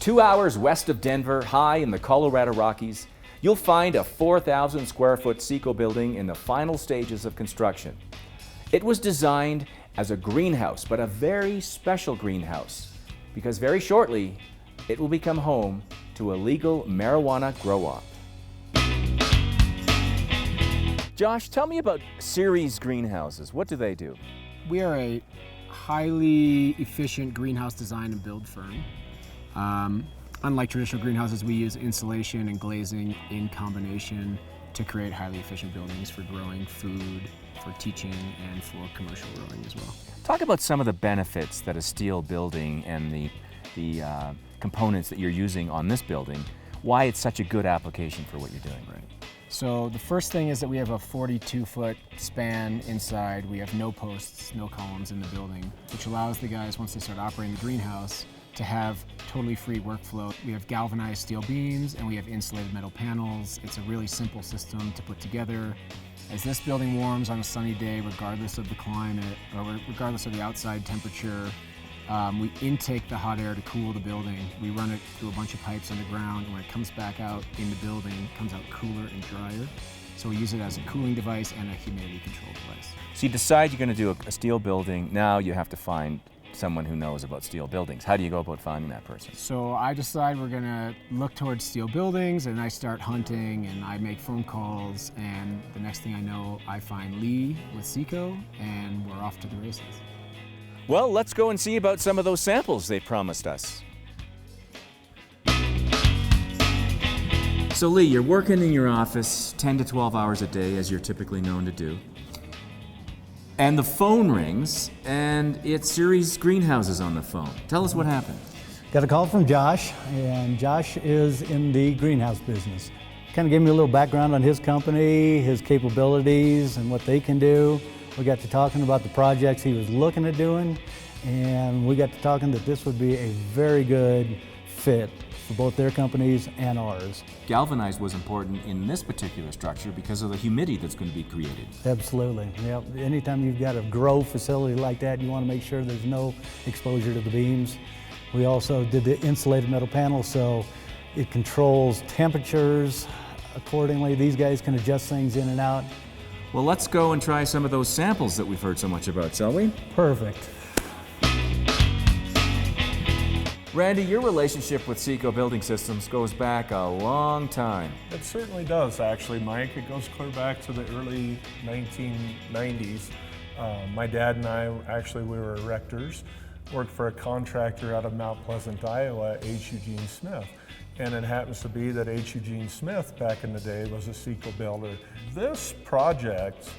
2 hours west of Denver, high in the Colorado Rockies, you'll find a 4,000 square foot Ceco building in the final stages of construction. It was designed as a greenhouse, but a very special greenhouse, because very shortly it will become home to a legal marijuana grow-op. Josh, tell me about Ceres Greenhouses. What do they do? We are a highly efficient greenhouse design and build firm. Unlike traditional greenhouses, we use insulation and glazing in combination to create highly efficient buildings for growing food, for teaching, and for commercial growing as well. Talk about some of the benefits that a steel building and the components that you're using on this building, why it's such a good application for what you're doing. Right. So the first thing is that we have a 42-foot span inside. We have no posts, no columns in the building, which allows the guys, once they start operating the greenhouse, to have totally free workflow. We have galvanized steel beams and we have insulated metal panels. It's a really simple system to put together. As this building warms on a sunny day, regardless of the climate or regardless of the outside temperature, we intake the hot air to cool the building. We run it through a bunch of pipes underground, and when it comes back out in the building, it comes out cooler and drier. So we use it as a cooling device and a humidity control device. So you decide you're going to do a steel building. Now you have to find someone who knows about steel buildings. How do you go about finding that person? So I decide we're going to look towards steel buildings, and I start hunting, and I make phone calls, and the next thing I know, I find Lee with Ceco, and we're off to the races. Well, let's go and see about some of those samples they promised us. So Lee, you're working in your office 10 to 12 hours a day, as you're typically known to do. And the phone rings, and it's Ceres Greenhouses on the phone. Tell us what happened. Got a call from Josh, and Josh is in the greenhouse business. Kind of gave me a little background on his company, his capabilities, and what they can do. We got to talking about the projects he was looking at doing, and we got to talking that this would be a very good fit for both their companies and ours. Galvanized was important in this particular structure because of the humidity that's going to be created. Absolutely. Yep. Anytime you've got a grow facility like that, you want to make sure there's no exposure to the beams. We also did the insulated metal panel, so it controls temperatures accordingly. These guys can adjust things in and out. Well, let's go and try some of those samples that we've heard so much about, shall we? Perfect. Randy, your relationship with Ceco Building Systems goes back a long time. It certainly does, actually, Mike. It goes clear back to the early 1990s. My dad and I, we were erectors, worked for a contractor out of Mount Pleasant, Iowa, H. Eugene Smith. And it happens to be that H. Eugene Smith, back in the day, was a Ceco builder. This project,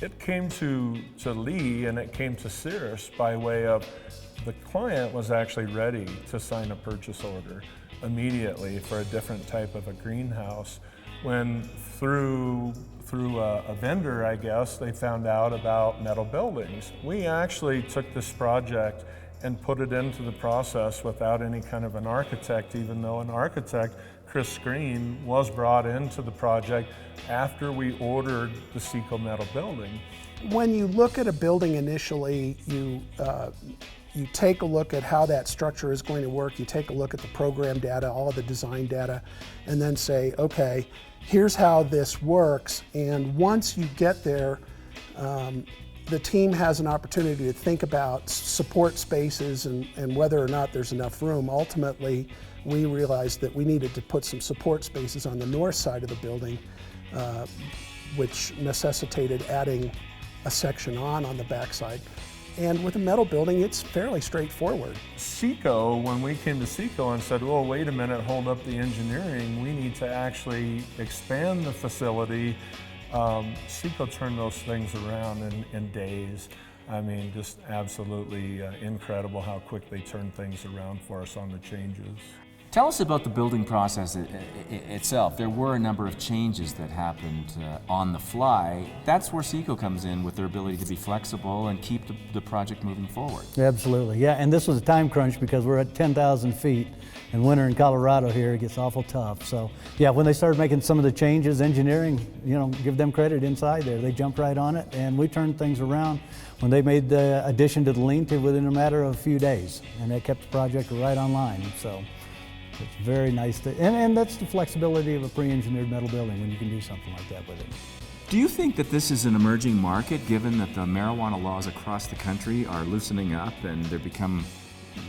it came to Lee and it came to Ceres by way of the client was actually ready to sign a purchase order immediately for a different type of a greenhouse. When through a vendor, I guess, they found out about metal buildings. We actually took this project and put it into the process without any kind of an architect, even though an architect, Chris Green, was brought into the project after we ordered the Ceco metal building. When you look at a building initially, you take a look at how that structure is going to work, you take a look at the program data, all the design data, and then say, okay, here's how this works. And once you get there, the team has an opportunity to think about support spaces and whether or not there's enough room. Ultimately, we realized that we needed to put some support spaces on the north side of the building, which necessitated adding a section on the backside. And with a metal building, it's fairly straightforward. Ceco, when we came to Ceco and said, well, wait a minute, hold up the engineering, we need to actually expand the facility. Ceco turned those things around in days. I mean, just absolutely incredible how quick they turned things around for us on the changes. Tell us about the building process itself. There were a number of changes that happened on the fly. That's where Ceco comes in with their ability to be flexible and keep the project moving forward. Absolutely, yeah, and this was a time crunch because we're at 10,000 feet, and winter in Colorado here, it gets awful tough. So, yeah, when they started making some of the changes, engineering, give them credit inside there. They jumped right on it, and we turned things around when they made the addition to the lean-to within a matter of a few days, and they kept the project right online. So. It's very nice and that's the flexibility of a pre-engineered metal building when you can do something like that with it. Do you think that this is an emerging market, given that the marijuana laws across the country are loosening up and they're become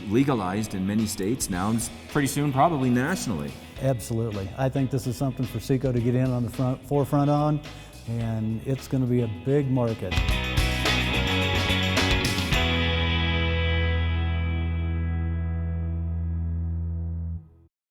legalized in many states now, and pretty soon probably nationally? Absolutely. I think this is something for Ceco to get in on the forefront on, and it's going to be a big market.